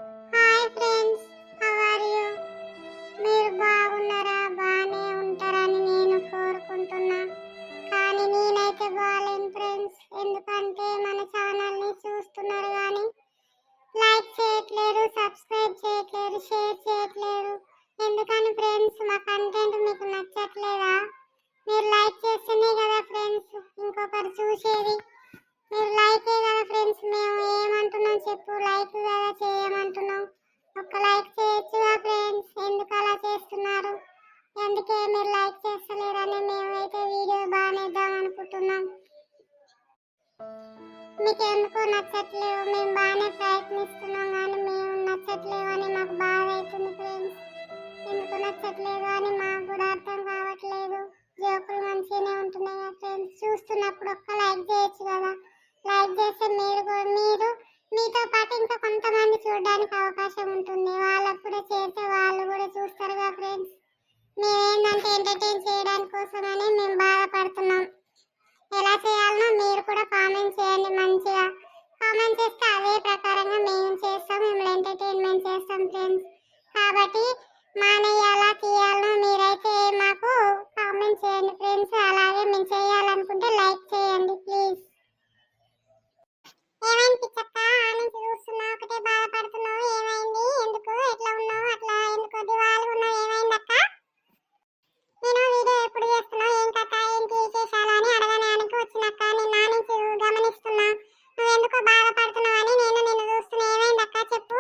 Hi friends, how are you? మీరు బాగున్నారా? బాగానే ఉంటారని నేను కోరుకుంటున్నా. కానీ నేనైతే బాగాలేను ఫ్రెండ్స్. ఎందుకంటే మన ఛానల్ని చూస్తున్నారు కానీ లైక్ చేయట్లేరు, సబ్స్క్రైబ్ చేయట్లేరు, షేర్ చేయట్లేరు. ఎందుకని ఫ్రెండ్స్? మా కంటెంట్ మీకు నచ్చట్లేదా? మీరు లైక్ చేస్తేనే కదా ఫ్రెండ్స్ ఇంకొకరు చూసేది. మీరు లైకే కదా ఫ్రెండ్స్. మేము ఏమంటున్నాం చెప్పు, లైక్ కదా చేయమంటున్నాం. ఒక లైక్ చేయొచ్చుగా ఫ్రెండ్స్. ఎందుకు అలా చేస్తున్నారు? అందుకే మీరు లైక్ చేస్తలేరని మేమైతే వీడియో బాగానేద్దాం అనుకుంటున్నాం. మీకు ఎందుకు నచ్చట్లేవు? మేము బాగానే ప్రయత్నిస్తున్నాం కానీ మేము నచ్చట్లేవు అని మాకు బాధ అవుతుంది ఫ్రెండ్స్. ఎందుకు నచ్చట్లేదు అని మాకు కూడా అర్థం కావట్లేదు. జోకులు మంచిగానే ఉంటున్నాయి కదా ఫ్రెండ్స్. చూస్తున్నప్పుడు ఒక్క లైక్ చేయొచ్చు కదా. లైక్ చేస్తే మీరు మీతో పాటు ఇంకా కొంతమంది చూడడానికి అవకాశం ఉంటుంది. వాళ్ళకు కూడా చేస్తే వాళ్ళు కూడా చూస్తారు కదా ఫ్రెండ్స్. మేమేంటంటే ఎంటర్టైన్ చేయడానికి కోసమని మేము బాధపడుతున్నాం. ఎలా చేయాలనో మీరు కూడా కామెంట్ చేయండి. మంచిగా కామెంట్ చేస్తే అదే ప్రకారంగా మేము చేస్తాం. మిమ్మల్ని ఎంటర్టైన్మెంట్ చేస్తాం ఫ్రెండ్స్. కాబట్టి మానేయాలా తీయాలనో మీరైతే మాకు కామెంట్ చేయండి ఫ్రెండ్స్. అలాగే మేము చేయాలనుకుంటే లైక్ చేయండి ప్లీజ్. ఏమైంది పిచ్చక్క? ఆనంద్ చూస్తున్నావు, ఒకటే బాధపడుతున్నావు. ఏమైంది? ఎందుకు ఎట్లా ఉన్నావు? అట్లా ఎందుకు దివాలు ఉన్నావు? ఏమైంది అక్క? నేను వీడియో ఎప్పుడు చేస్తున్నావు, ఏం కథ, ఏంటి విశేషాలు అని అడగడానికి వచ్చినక్క. నేను నా నుంచి గమనిస్తున్నా నువ్వు ఎందుకో బాధపడుతున్నావు అని నేను నిన్ను చూస్తున్నా. ఏమైంది అక్క చెప్పు.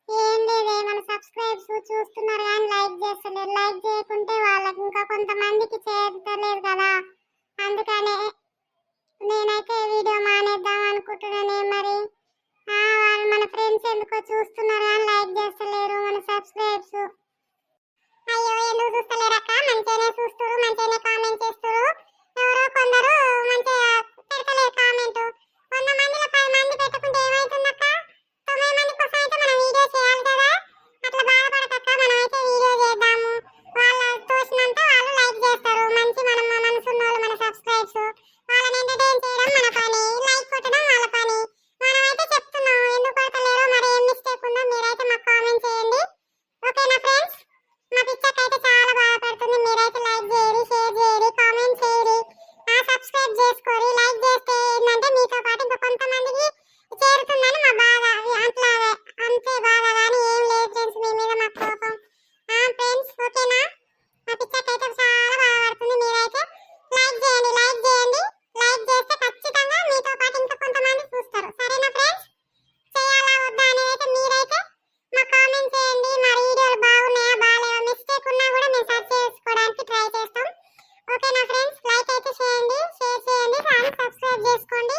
ఏం లేదే, మన సబ్స్క్రైబ్స్ చూస్తున్నారు కానీ లైక్ చేస్తలేరు. లైక్ చేయకుంటే వాళ్ళకి ఇంకా కొంతమందికి చేరలేదు కదా, అందుకనే నేనైతే వీడియో మానేద్దాం అనుకుంటున్నానే. మరి వాళ్ళు మన ఫ్రెండ్స్ ఎందుకో చూస్తున్నారు కానీ లైక్ చేస్తలేరు మన సబ్స్క్రైబ్స్. అయ్యో ఎందుకు చూస్తలేరక్క? మంచిగానే చూస్తారు, మంచిగానే కామెంట్ చేస్తారు. ఎవరో కొందరు మంచిగా పెడతలేరు కామెంట్. 100 మందిలో 10 మంది పెట్టుకుంటే ఏమవుతుందక్క? 9 మంది కోసం అయితే మనం వీడియో చేయాలి కదా. అట్లా బాధపడకక్క, మనం అయితే వీడియో చేద్దాము. వాళ్ళ తోచినంత వాళ్ళు లైక్ చేస్తారు. మంచి మనం మనసున్న వాళ్ళు మన సబ్స్క్రైబ్స్. వాళ్ళని ఎంటర్టైన్ చేయడం మన పని, లైక్ కొట్టడం వాళ్ళ పని. మనమైతే చెప్తున్నాం, ఎందుకు కొడతలేరో మరి ఏం మిస్టేక్ ఉందో మీరైతే మాకు కామెంట్ చేయండి. ఓకేనా ఫ్రెండ్స్? మా పిచ్చక్క అయితే చాలా బాధపడుతుంది. మీరైతే లైక్ చేయరి, షేర్ చేయరి, కామెంట్ చేయరి, సబ్స్క్రైబ్ చేసుకోరి. లైక్ చేస్తే ఏంటంటే మీతో పాటు ఇంకా కొంతమందికి చేరుతుందని మా బాధ. అట్లా అంతే బాధ కానీ ఏం లేదు ఫ్రెండ్స్. మీ మీద మా కోపం ఫ్రెండ్స్. ఓకేనా? మా పిచ్చక్క అయితే చాలా బాధపడుతుంది. మీరైతే లైక్ చేయండి, లైక్ చేయండి. లైక్ చేస్తే ఖచ్చితంగా మీతో పాటు ఇంకా కొంతమంది చూస్తారు. సరేనా ఫ్రెండ్స్? చేయాలా వద్దా అనేది అయితే మీరైతే మా కామెంట్ చేయండి. మా వీడియోలు బాగున్నాయా బాగాలేవా, మిస్టేక్ ఉన్నా కూడా మేము సర్చ్ చేసుకోవడానికి ట్రై చేస్తాం. ఓకేనా ఫ్రెండ్స్? లైక్ అయితే చేయండి, షేర్ చేయండి, సబ్స్క్రైబ్ చేసుకోండి.